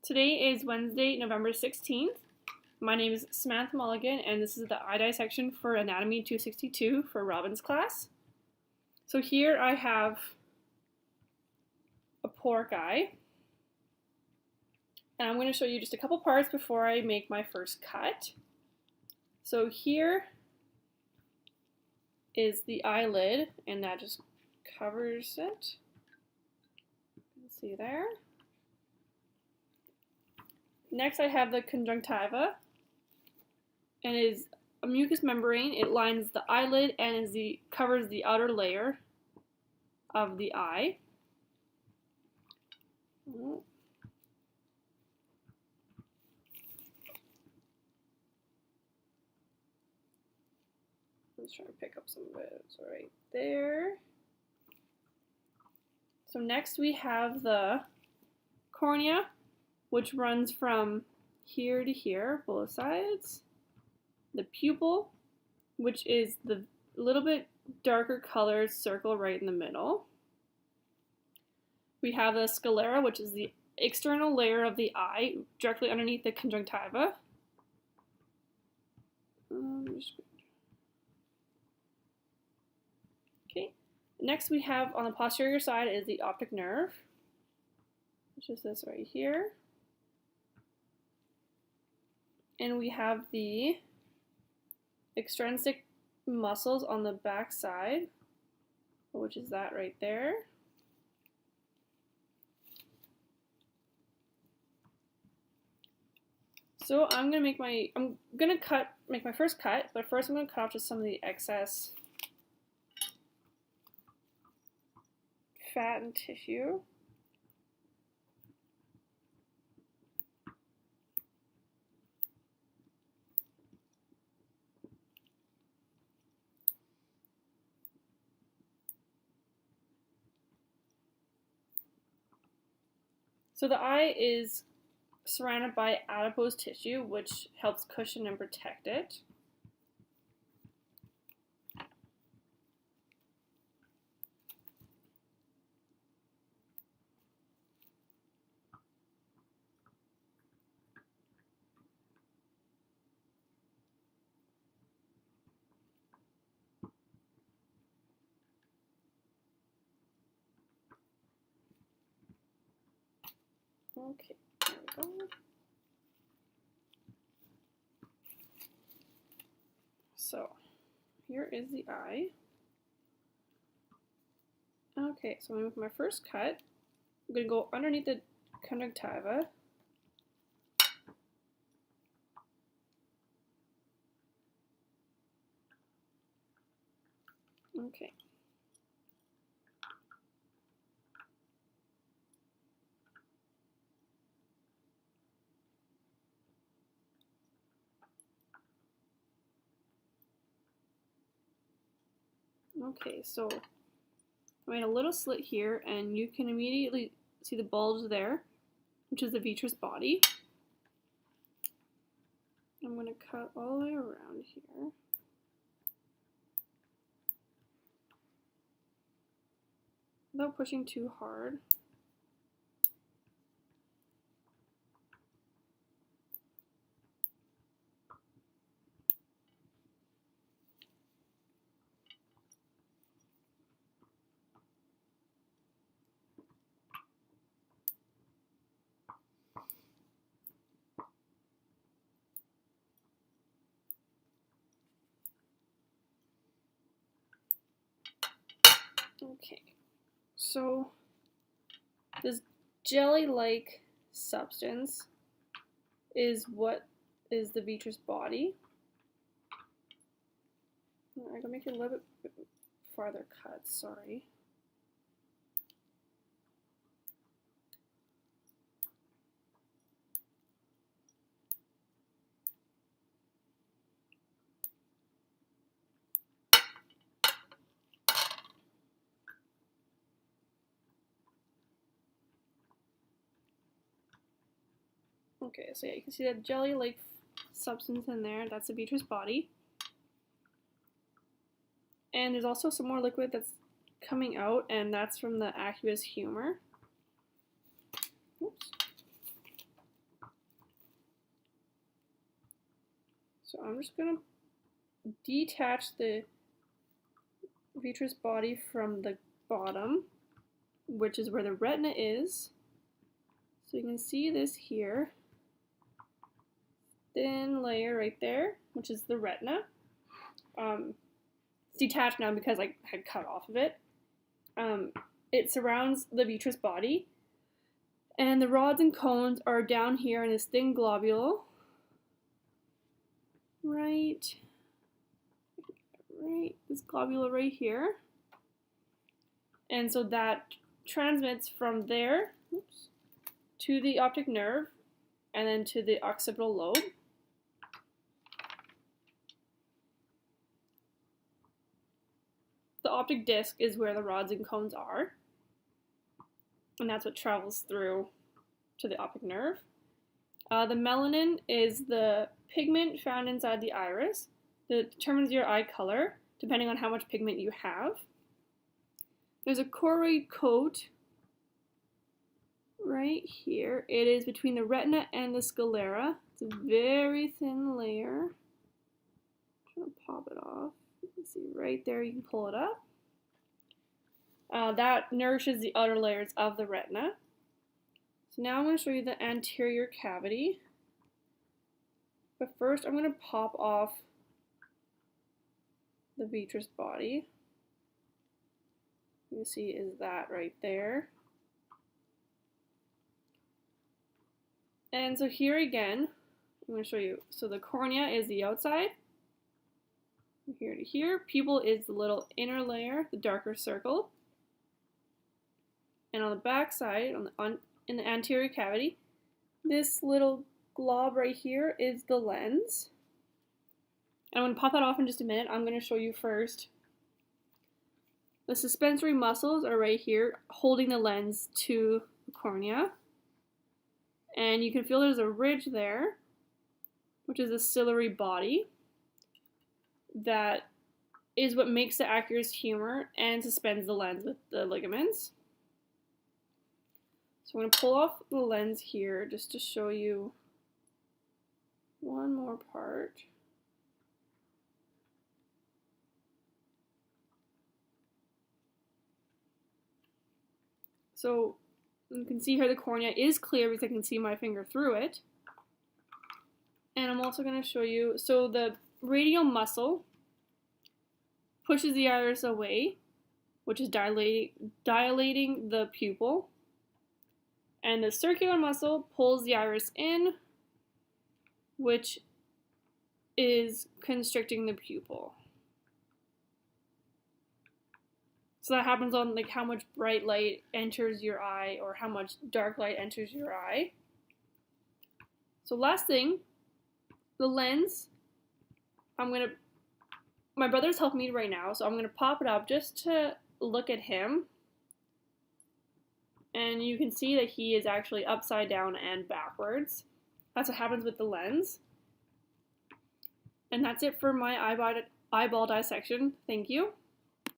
Today is Wednesday, November 16th. My name is Samantha Mulligan, and this is the eye dissection for Anatomy 262 for Robin's class. So here I have a pork eye, and I'm going to show you just a couple parts before I make my first cut. So here is the eyelid, and that just covers it. You can see there. Next I have the conjunctiva, and it is a mucous membrane. It lines the eyelid and covers the outer layer of the eye. Let's try to pick up some of it. It's right there. So next we have the cornea, which runs from here to here, both sides. The pupil, which is the little bit darker colored circle right in the middle. We have the sclera, which is the external layer of the eye, directly underneath the conjunctiva. Okay. Next we have on the posterior side is the optic nerve, which is this right here. And we have the extrinsic muscles on the back side, which is that right there. So I'm gonna make my first cut, but first I'm gonna cut off just some of the excess fat and tissue. So the eye is surrounded by adipose tissue, which helps cushion and protect it. Okay, there we go. So, here is the eye. Okay, so with my first cut, I'm going to go underneath the conjunctiva. Okay. Okay, so I made a little slit here, and you can immediately see the bulge there, which is the vitreous body. I'm going to cut all the way around here. Without pushing too hard. Okay, so this jelly-like substance is what is the vitreous body. I'm gonna make it a little bit farther cut, sorry. Okay, so yeah, you can see that jelly-like substance in there. That's the vitreous body. And there's also some more liquid that's coming out, and that's from the aqueous humor. Oops. So I'm just going to detach the vitreous body from the bottom, which is where the retina is. So you can see this here. Thin layer right there, which is the retina. It's detached now because I had cut off of it. It surrounds the vitreous body, and the rods and cones are down here in this thin globule. Right, this globule right here. And so that transmits from there to the optic nerve and then to the occipital lobe. The optic disc is where the rods and cones are, and that's what travels through to the optic nerve. The melanin is the pigment found inside the iris that determines your eye color, depending on how much pigment you have. There's a choroid coat right here. It is between the retina and the sclera. It's a very thin layer. I'm trying to pop it off. You can see right there, you can pull it up. That nourishes the outer layers of the retina. So now I'm going to show you the anterior cavity. But first I'm going to pop off the vitreous body. You can see is that right there. And so here again, I'm going to show you. So the cornea is the outside. From here to here. Pupil is the little inner layer, the darker circle. And on the back side, in the anterior cavity, this little glob right here is the lens. And I'm going to pop that off in just a minute. I'm going to show you first. The suspensory muscles are right here, holding the lens to the cornea. And you can feel there's a ridge there, which is a ciliary body. That is what makes the aqueous humor and suspends the lens with the ligaments. So I'm going to pull off the lens here just to show you one more part. So you can see here the cornea is clear because I can see my finger through it. And I'm also going to show you, so the radial muscle pushes the iris away, which is dilating the pupil. And the circular muscle pulls the iris in, which is constricting the pupil. So that happens on like how much bright light enters your eye or how much dark light enters your eye. So last thing, the lens, my brother's helping me right now, so I'm going to pop it up just to look at him. And you can see that he is actually upside down and backwards. That's what happens with the lens. And that's it for my eyeball dissection. Thank you.